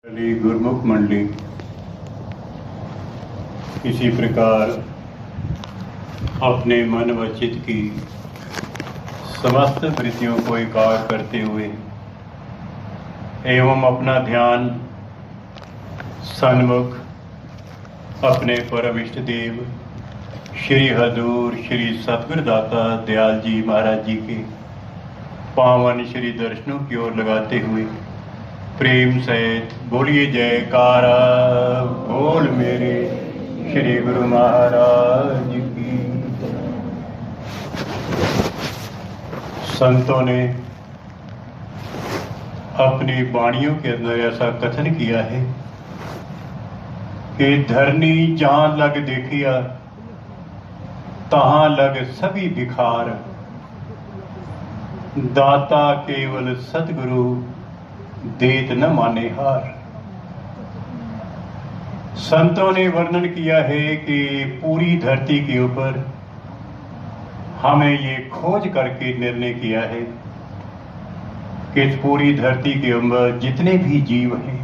गुरुमुख मंडली इसी प्रकार अपने मन व चित्त की समस्त वृत्तियों को एकाग्र करते हुए एवं अपना ध्यान सन्मुख अपने परम इष्ट देव श्री हजूर श्री सतगुरुदाता दयाल जी महाराज जी के पावन श्री दर्शनों की ओर लगाते हुए प्रेम सहित बोलिए जयकारा बोल मेरे श्री गुरु महाराज की। संतों ने अपनी वाणियों के अंदर ऐसा कथन किया है कि धरनी जहां लग देखिया तहां लग सभी भिखार, दाता केवल सतगुरु देत न माने हार। संतों ने वर्णन किया है कि पूरी धरती के ऊपर हमें ये खोज करके निर्णय किया है कि इस पूरी धरती के ऊपर जितने भी जीव हैं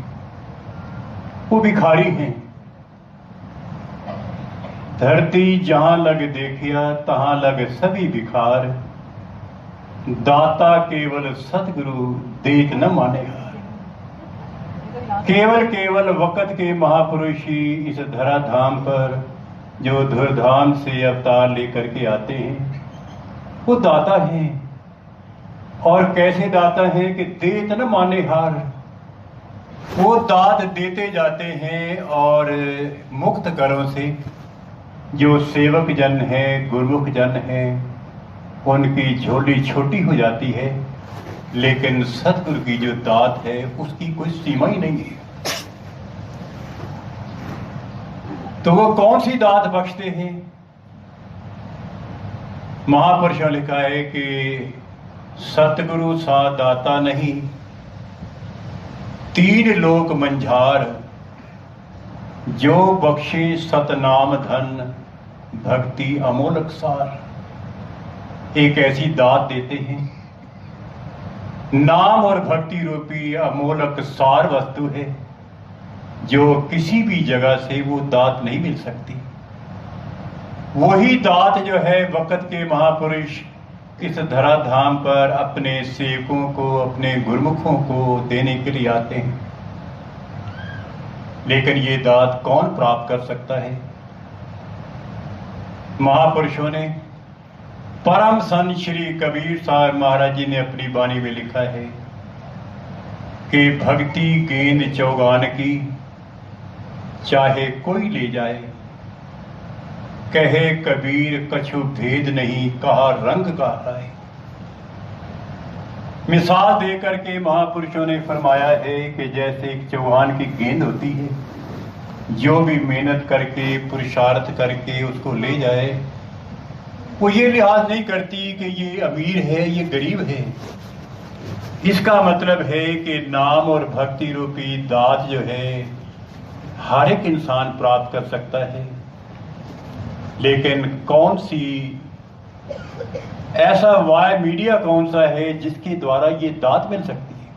वो भिखारी हैं। धरती जहां लग देखिया तहां लग सभी भिखार, दाता केवल सतगुरु देत न माने हार। केवल वक़्त के महापुरुष ही इस धराधाम पर जो धूमधाम से अवतार लेकर के आते हैं वो दाता हैं। और कैसे दाता हैं कि देत न माने हार, वो दात देते जाते हैं और मुक्त करों से जो सेवक जन है गुरुमुख जन है उनकी झोली छोटी हो जाती है, लेकिन सतगुरु की जो दात है उसकी कोई सीमा ही नहीं है। तो वो कौन सी दात बख्शते हैं? महापुरुषों ने लिखा है कि सतगुरु सा दाता नहीं, तीन लोक मंझार, जो बख्शे सतनाम धन भक्ति अमोलक सार। एक ऐसी दात देते हैं, नाम और भक्ति रूपी अमोलक सार वस्तु है जो किसी भी जगह से वो दात नहीं मिल सकती। वही दात जो है वक़्त के महापुरुष इस धराधाम पर अपने सेवकों को अपने गुरुमुखों को देने के लिए आते हैं। लेकिन ये दात कौन प्राप्त कर सकता है? महापुरुषों ने परम संत श्री कबीर साहब महाराज जी ने अपनी वाणी में लिखा है कि भक्ति गेंद चौगान की, चाहे कोई ले जाए, कहे कबीर कछु भेद नहीं, कहा रंग का है। मिसाल देकर के महापुरुषों ने फरमाया है कि जैसे एक चौगान की गेंद होती है, जो भी मेहनत करके पुरुषार्थ करके उसको ले जाए वो ये लिहाज नहीं करती कि ये अमीर है ये गरीब है। इसका मतलब है कि नाम और भक्ति रूपी दात जो है हर एक इंसान प्राप्त कर सकता है, लेकिन कौन सी ऐसा वाय मीडिया कौन सा है जिसके द्वारा ये दात मिल सकती है?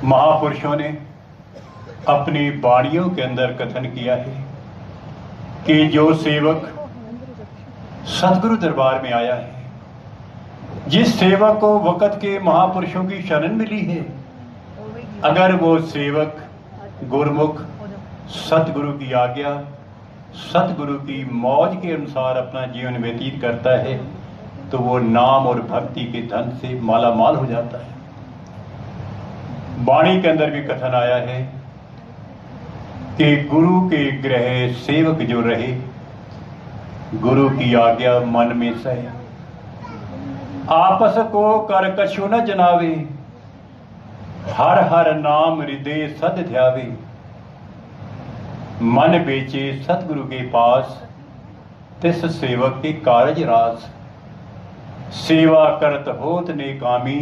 महापुरुषों ने अपनी वाणियों के अंदर कथन किया है कि जो सेवक सतगुरु दरबार में आया है, जिस सेवक को वक़्त के महापुरुषों की शरण मिली है, अगर वो सेवक गुरुमुख सतगुरु की आज्ञा सतगुरु की मौज के अनुसार अपना जीवन व्यतीत करता है तो वो नाम और भक्ति के धन से माला माल हो जाता है। वाणी के अंदर भी कथन आया है कि गुरु के गृह सेवक जो रहे, गुरु की आज्ञा मन में सहे, आपस को कर कछु न जनावे, हर हर नाम हृदय सद ध्यावे। मन बेचे सतगुरु के पास, तिस सेवक के कारज रास। सेवा करत होत ने कामी,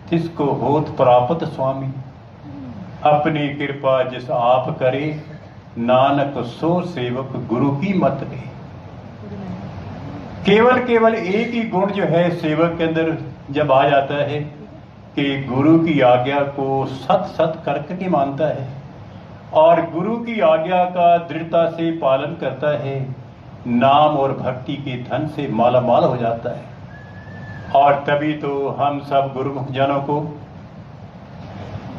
तिसको होत प्राप्त स्वामी। अपनी कृपा जिस आप करे, नानक सो सेवक गुरु की मत ले। केवल एक ही गुण जो है सेवक के अंदर जब आ जाता है कि गुरु की आज्ञा को सत सत करके मानता है और गुरु की आज्ञा का दृढ़ता से पालन करता है, नाम और भक्ति के धन से माला माल हो जाता है। और तभी तो हम सब गुरुमुख जनों को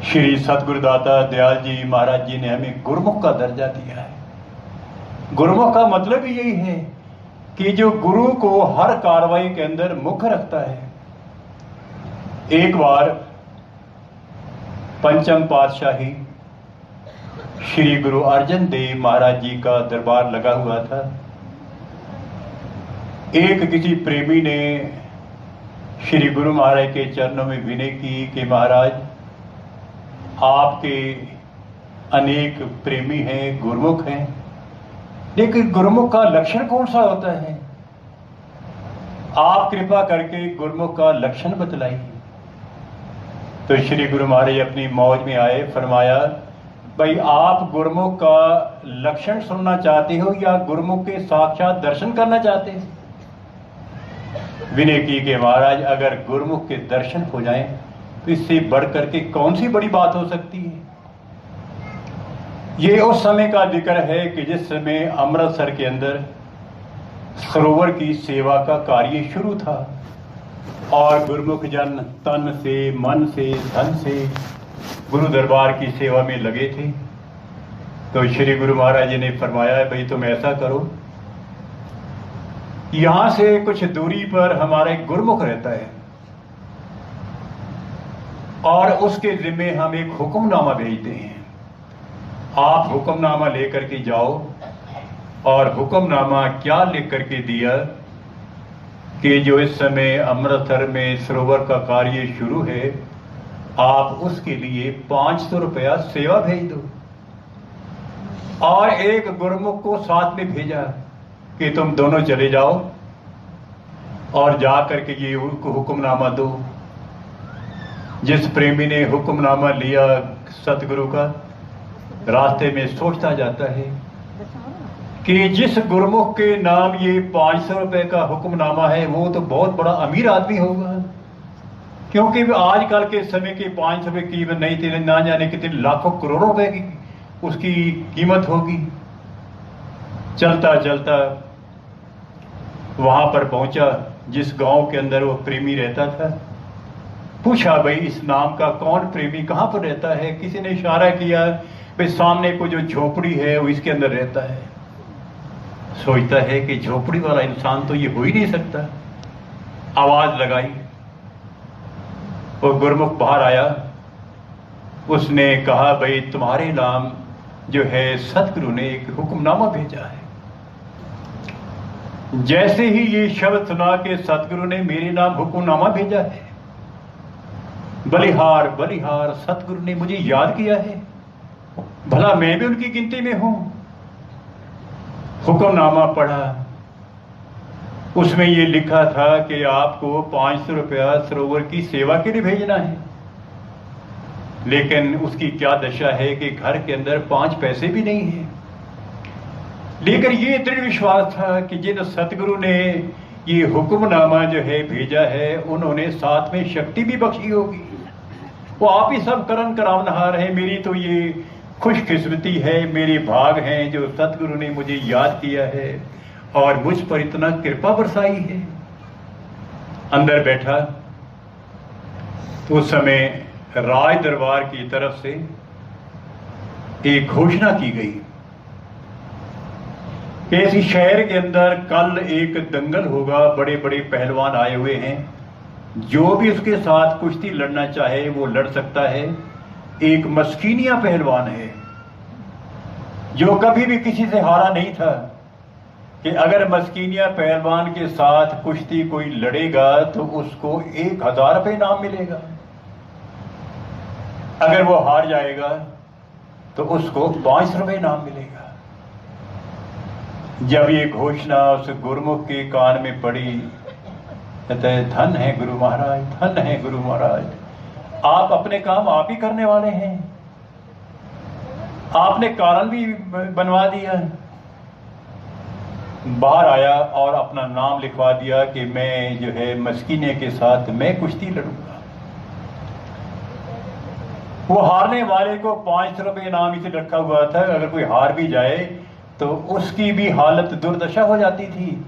श्री सतगुरुदाता दयाल जी महाराज जी ने हमें गुरुमुख का दर्जा दिया है। गुरुमुख का मतलब ही यही है कि जो गुरु को हर कार्रवाई के अंदर मुख रखता है। एक बार पंचम पातशाही श्री गुरु अर्जन देव महाराज जी का दरबार लगा हुआ था। एक किसी प्रेमी ने श्री गुरु महाराज के चरणों में विनय की कि महाराज, आपके अनेक प्रेमी हैं, गुरुमुख हैं, लेकिन गुरुमुख का लक्षण कौन सा होता है? आप कृपा करके गुरुमुख का लक्षण बतलाइए। तो श्री गुरु महाराज अपनी मौज में आए, फरमाया, भाई आप गुरुमुख का लक्षण सुनना चाहते हो या गुरुमुख के साक्षात दर्शन करना चाहते हो? विनय की कि महाराज, अगर गुरुमुख के दर्शन हो जाएं तो इससे बढ़कर के कौन सी बड़ी बात हो सकती है। ये उस समय का जिक्र है कि जिस समय अमृतसर के अंदर सरोवर की सेवा का कार्य शुरू था और गुरुमुख जन तन से, मन से, धन से गुरु दरबार की सेवा में लगे थे। तो श्री गुरु महाराज जी ने फरमाया, भाई तुम ऐसा करो, यहां से कुछ दूरी पर हमारा एक गुरुमुख रहता है और उसके जिम्मे हम एक हुक्मनामा भेजते हैं। आप हुक्मनामा लेकर के जाओ। और हुक्मनामा क्या लिख करके दिया कि जो इस समय अमृतसर में सरोवर का कार्य शुरू है, आप उसके लिए 500 रुपया सेवा भेज दो। और एक गुरुमुख को साथ में भेजा कि तुम दोनों चले जाओ और जा करके ये हुक्मनामा दो। जिस प्रेमी ने हुक्मनामा लिया सतगुरु का, रास्ते में सोचता जाता है कि जिस गुरुमुख के नाम ये 500 रुपए का हुक्मनामा है, वो तो बहुत बड़ा अमीर आदमी होगा, क्योंकि आजकल के समय के 500 रुपए की कीमत नहीं थी, ना जाने कितने लाखों करोड़ों रुपए की उसकी कीमत होगी। चलता चलता वहां पर पहुंचा जिस गांव के अंदर वो प्रेमी रहता था। पूछा, भाई इस नाम का कौन प्रेमी कहां पर रहता है? किसी ने इशारा किया, भाई सामने को जो झोपड़ी है वो इसके अंदर रहता है। सोचता है कि झोपड़ी वाला इंसान तो ये हो ही नहीं सकता। आवाज लगाई, वो गुरुमुख बाहर आया। उसने कहा, भाई तुम्हारे नाम जो है सतगुरु ने एक हुक्मनामा भेजा है। जैसे ही ये शब्द सुना कि सतगुरु ने मेरे नाम हुक्मनामा भेजा है, बलिहार बलिहार सतगुरु ने मुझे याद किया है, भला मैं भी उनकी गिनती में हूं। हुक्मनामा पढ़ा, उसमें ये लिखा था कि आपको 500 रुपया सरोवर की सेवा के लिए भेजना है। लेकिन उसकी क्या दशा है कि घर के अंदर 5 पैसे भी नहीं है। लेकिन ये दृढ़ विश्वास था कि जिन सतगुरु ने ये हुक्मनामा जो है भेजा है, उन्होंने साथ में शक्ति भी बख्शी होगी। वो आप ही सब करन करावनहार है। मेरी तो ये खुशकिस्मती है, मेरे भाग हैं जो सतगुरु ने मुझे याद किया है और मुझ पर इतना कृपा बरसाई है। अंदर बैठा तो उस समय राज दरबार की तरफ से एक घोषणा की गई कि इस शहर के अंदर कल एक दंगल होगा, बड़े बड़े पहलवान आए हुए हैं, जो भी उसके साथ कुश्ती लड़ना चाहे वो लड़ सकता है। एक मस्कीनिया पहलवान है जो कभी भी किसी से हारा नहीं था, कि अगर मस्कीनिया पहलवान के साथ कुश्ती कोई लड़ेगा तो उसको 1000 रुपये इनाम मिलेगा। अगर वो हार जाएगा तो उसको 500 रुपये इनाम मिलेगा। जब ये घोषणा उस गुरुमुख के कान में पड़ी, कहते हैं, धन है गुरु महाराज, धन है गुरु महाराज, आप अपने काम आप ही करने वाले हैं। आपने कारण भी बनवा दिया। बाहर आया और अपना नाम लिखवा दिया कि मैं जो है मस्कीने के साथ मैं कुश्ती लड़ूंगा। वो हारने वाले को 500 रुपये इनाम इसे रखा हुआ था, अगर कोई हार भी जाए तो उसकी भी हालत दुर्दशा हो जाती थी,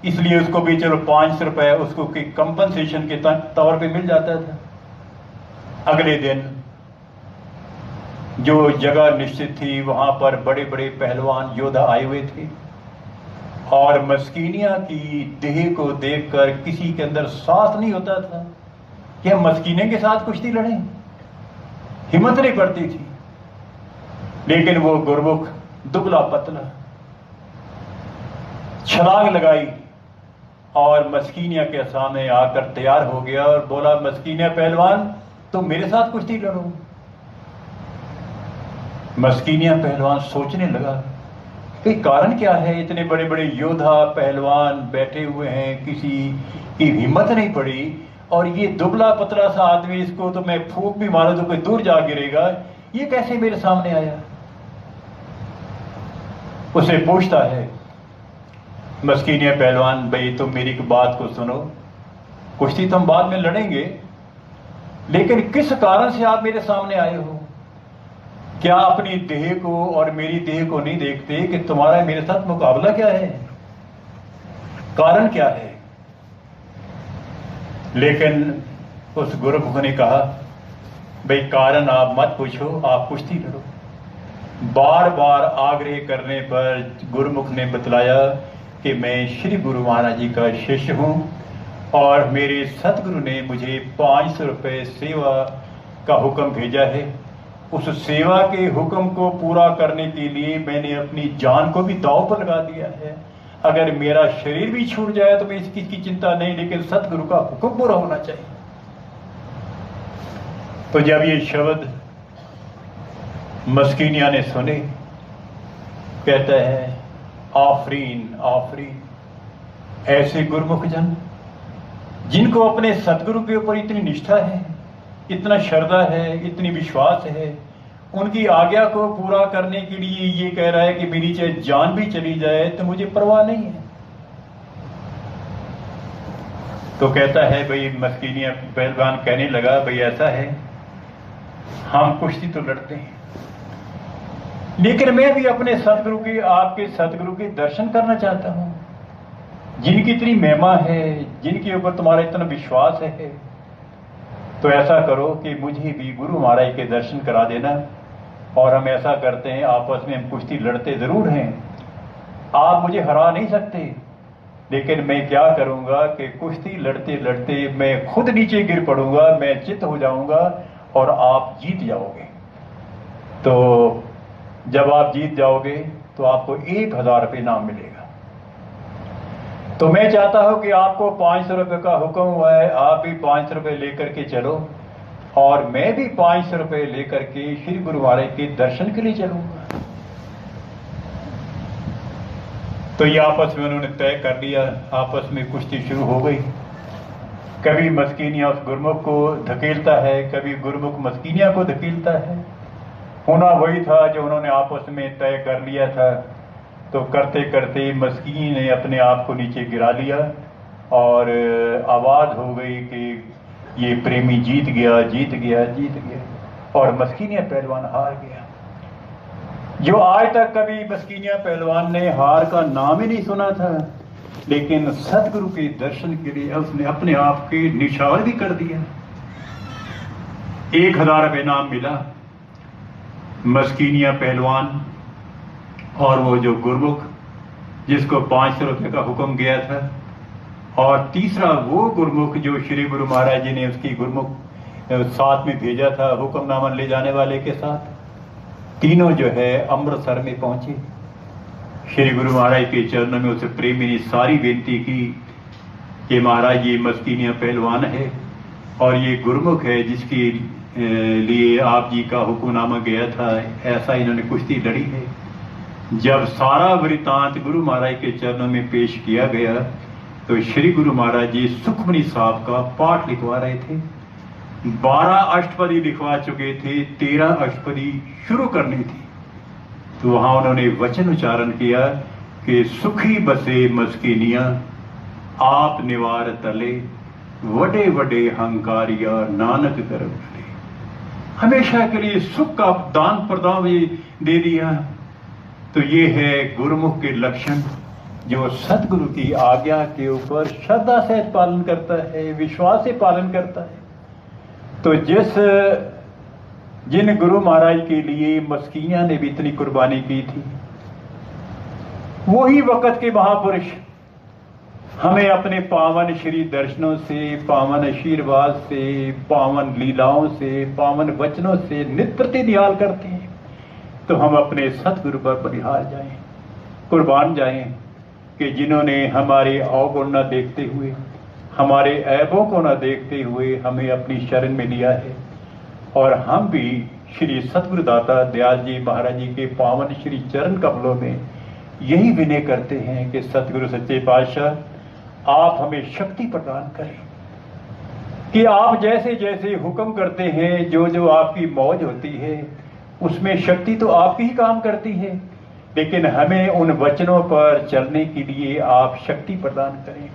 इसलिए उसको भी चलो 500 रुपये उसको की कंपनसेशन के तौर पे मिल जाता था। अगले दिन जो जगह निश्चित थी वहां पर बड़े बड़े पहलवान योद्धा आए हुए थे, और मस्कीनिया की देह को देखकर किसी के अंदर साहस नहीं होता था कि हम मस्कीने के साथ कुश्ती लड़ें, हिम्मत नहीं पड़ती थी। लेकिन वो गुरमुख दुबला पतला छलांग लगाई और मस्कीनिया के सामने आकर तैयार हो गया और बोला, मस्कीनिया पहलवान तुम मेरे साथ कुश्ती लड़ो। मस्कीनिया पहलवान सोचने लगा कि कारण क्या है, इतने बड़े बड़े योद्धा पहलवान बैठे हुए हैं, किसी की हिम्मत नहीं पड़ी, और ये दुबला पतला सा आदमी, इसको तो मैं फूंक भी मारूं तो कोई दूर जा गिरेगा, ये कैसे मेरे सामने आया। उसे पूछता है मस्कीनिया पहलवान, भाई तुम मेरी बात को सुनो, कुश्ती तो हम बाद में लड़ेंगे, लेकिन किस कारण से आप मेरे सामने आए हो? क्या अपनी देह को और मेरी देह को नहीं देखते कि तुम्हारा मेरे साथ मुकाबला क्या है, कारण क्या है? लेकिन उस गुरुमुख ने कहा, भाई कारण आप मत पूछो, आप कुश्ती लड़ो। बार बार आग्रह करने पर गुरुमुख ने बतलाया कि मैं श्री गुरु महाराज जी का शिष्य हूं और मेरे सतगुरु ने मुझे 500 रुपये सेवा का हुक्म भेजा है। उस सेवा के हुक्म को पूरा करने के लिए मैंने अपनी जान को भी दांव पर लगा दिया है। अगर मेरा शरीर भी छूट जाए तो मैं इसकी चिंता नहीं, लेकिन सतगुरु का हुक्म पूरा होना चाहिए। तो जब ये शब्द मस्कीनिया ने सुने, कहता है, आफरीन आफरीन, ऐसे गुरमुख जन जिनको अपने सतगुरु के ऊपर इतनी निष्ठा है, इतना श्रद्धा है, इतनी विश्वास है, उनकी आज्ञा को पूरा करने के लिए ये कह रहा है कि मेरी चाहे जान भी चली जाए तो मुझे परवाह नहीं है। तो कहता है, भाई मस्कीनिया पहलवान कहने लगा, भाई ऐसा है, हम कुश्ती तो लड़ते हैं, लेकिन मैं भी अपने सतगुरु के, आपके सतगुरु के दर्शन करना चाहता हूं, जिनकी इतनी महिमा है, जिनके ऊपर तुम्हारा इतना विश्वास है। तो ऐसा करो कि मुझे भी गुरु महाराज के दर्शन करा देना, और हम ऐसा करते हैं, आपस में हम कुश्ती लड़ते जरूर हैं, आप मुझे हरा नहीं सकते, लेकिन मैं क्या करूंगा कि कुश्ती लड़ते लड़ते मैं खुद नीचे गिर पड़ूंगा, मैं चित हो जाऊंगा और आप जीत जाओगे। तो जब आप जीत जाओगे तो आपको 1000 रुपये इनाम मिलेगा। तो मैं चाहता हूं कि आपको 500 रुपये का हुक्म हुआ है, आप भी 500 रुपये लेकर के चलो, और मैं भी 500 रुपये लेकर के श्री गुरु महाराज के दर्शन के लिए चलूंगा। तो ये आपस में उन्होंने तय कर लिया, आपस में कुश्ती शुरू हो गई। कभी मस्कीनिया उस गुरमुख को धकेलता है, कभी गुरमुख मस्कीनिया को धकेलता है। होना वही था जो उन्होंने आपस में तय कर लिया था। तो करते करते मस्कीन ने अपने आप को नीचे गिरा लिया और आवाज हो गई कि ये प्रेमी जीत गया, जीत गया, जीत गया, और मस्कीनिया पहलवान हार गया। जो आज तक कभी मस्कीनिया पहलवान ने हार का नाम ही नहीं सुना था, लेकिन सतगुरु के दर्शन के लिए उसने अपने आप के निछावर भी कर दिया। 1000 रुपये इनाम मिला। मस्कीनिया पहलवान और वो जो गुरमुख जिसको 500 रुपये का हुक्म गया था, और तीसरा वो गुरमुख जो श्री गुरु महाराज जी ने उसकी गुरमुख साथ में भेजा था हुक्मनामा ले जाने वाले के साथ, तीनों जो है अमृतसर में पहुंचे। श्री गुरु महाराज के चरणों में उसे प्रेमी ने सारी बेनती की कि महाराज ये मस्कीनिया पहलवान है और ये गुरमुख है जिसके लिए आप जी का हुक्मनामा गया था, ऐसा इन्होंने कुश्ती लड़ी है। जब सारा वृतांत गुरु महाराज के चरणों में पेश किया गया तो श्री गुरु महाराज जी सुखमनी साहब का पाठ लिखवा रहे थे। 12 अष्टपदी लिखवा चुके थे, 13 अष्टपदी शुरू करनी थी। तो वहां उन्होंने वचन उच्चारण किया कि सुखी बसे मस्कीनिया आप निवार तले, वडे वडे हंकारिया नानक गर्भ। हमेशा के लिए सुख का दान प्रदान भी दे दिया। तो ये है गुरुमुख के लक्षण, जो सतगुरु की आज्ञा के ऊपर श्रद्धा से पालन करता है, विश्वास से पालन करता है। तो जिन गुरु महाराज के लिए मस्कियां ने भी इतनी कुर्बानी की थी, वही वक्त के महापुरुष हमें अपने पावन श्री दर्शनों से, पावन आशीर्वाद से, पावन लीलाओं से, पावन वचनों से नित प्रति दयाल करते हैं। तो हम अपने सतगुरु पर बलिहार जाएं, कुर्बान जाएं, कि जिन्होंने हमारे अवगुण न देखते हुए, हमारे ऐबों को न देखते हुए हमें अपनी शरण में लिया है। और हम भी श्री सतगुरु दाता दयाल जी महाराज जी के पावन श्री चरण कमलों में यही विनय करते हैं कि सतगुरु सच्चे पातशाह, आप हमें शक्ति प्रदान करें कि आप जैसे जैसे हुक्म करते हैं, जो जो आपकी मौज होती है, उसमें शक्ति तो आपकी ही काम करती है, लेकिन हमें उन वचनों पर चलने के लिए आप शक्ति प्रदान करें।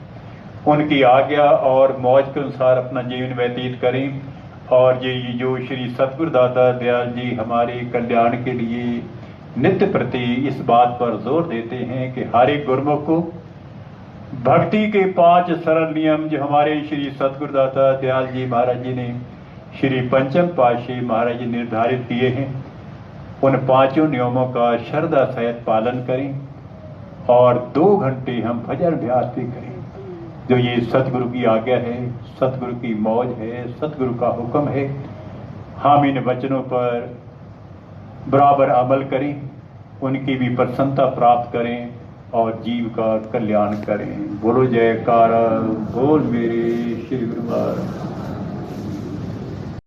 उनकी आज्ञा और मौज के अनुसार अपना जीवन व्यतीत करें। और ये जो श्री सतगुरु दाता दयाल जी हमारे कल्याण के लिए नित्य प्रति इस बात पर जोर देते हैं कि हर एक गुरुमुख को भक्ति के 5 सरल नियम जो हमारे श्री सतगुरु दाता दयाल जी महाराज जी ने श्री पंचम पातशाही महाराज जी निर्धारित किए हैं, उन 5 नियमों का श्रद्धा सहित पालन करें और 2 घंटे हम भजन अभ्यास भी करें। जो ये सतगुरु की आज्ञा है, सतगुरु की मौज है, सतगुरु का हुक्म है, हम इन वचनों पर बराबर अमल करें, उनकी भी प्रसन्नता प्राप्त करें और जीव का कल्याण करें। बोलो जयकारा, बोल मेरे श्री गुरु महाराज।